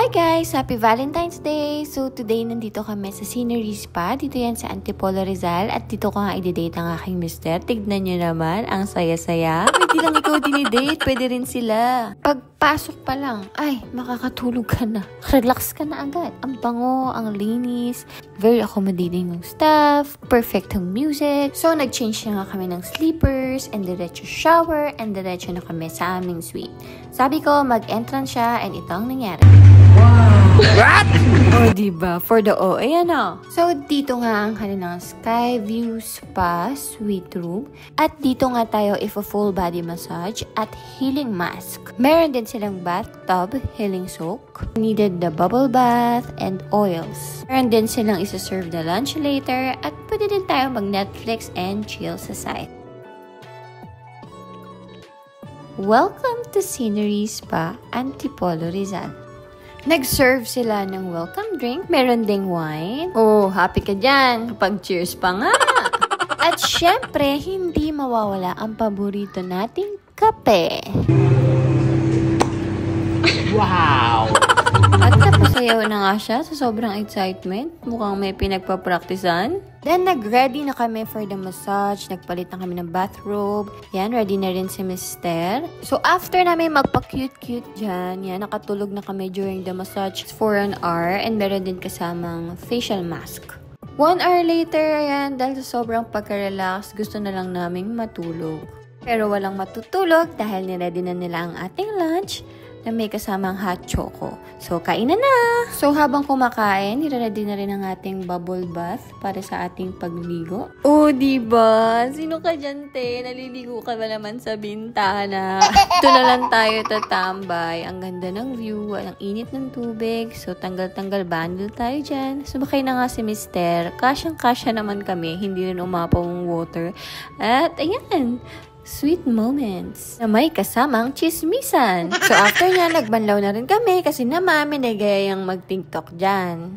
Hi guys! Happy Valentine's Day! So today nandito kami sa Scenery Spa. Dito yan sa Antipolo Rizal. At dito ko nga i-date ang aking mister. Tignan nyo naman, ang saya-saya. Hindi lang ikaw dinidate, pwede rin sila. Pagpasok pa lang, ay, makakatulog ka na. Relax ka na agad. Ang bango, ang linis, very accommodating ng staff, perfect ang music. So nag-change na nga kami ng sleepers, and diretso shower, and diretso na kami sa aming suite. Sabi ko, mag-entrance siya, and ito ang nangyari. Wow! What? O, diba? For the O, ayan o. So, dito nga ang kanilang Sky View Spa Suite Room. At dito nga tayo if a full body massage at healing mask. Meron din silang bathtub, healing soak. Needed the bubble bath and oils. Meron din silang isa-serve na lunch later. At pwede din tayo mag-Netflix and chill sa site. Welcome to Scenery Spa, Antipolo Rizal. Nag-serve sila ng welcome drink. Meron ding wine. Oh, happy ka dyan. Kapag cheers pa nga. At syempre, hindi mawawala ang paborito nating kape. Wow! At napasayaw na nga siya sa sobrang excitement. Mukhang may pinagpa-practicean. Then, nag-ready na kami for the massage. Nagpalit na kami ng bathrobe. Yan, ready na rin si Mister. So, after namin magpa-cute-cute dyan, yan, nakatulog na kami during the massage for an hour. And meron din kasamang facial mask. 1 hour later, ayan, dahil sa sobrang pagka-relax, gusto na lang naming matulog. Pero walang matutulog dahil niready na nila ang ating lunch na may kasamang hot choco. So, kain na na! So, habang kumakain, nire-ready na rin ang ating bubble bath para sa ating pagligo. Oh, diba? Sino ka dyan, te? Naliligo ka ba naman sa bintana? Ito na lang tayo tatambay. Ang ganda ng view, ang init ng tubig. So, tanggal-tanggal bundle tayo dyan. Sumakay na nga si Mister. Kasyang-kasya naman kami. Hindi rin umapaw ang water. At, ayan, sweet moments na may kasamang chismisan. So after niya, nagbanlaw na rin kami kasi naman may nagayang mag-TikTok dyan.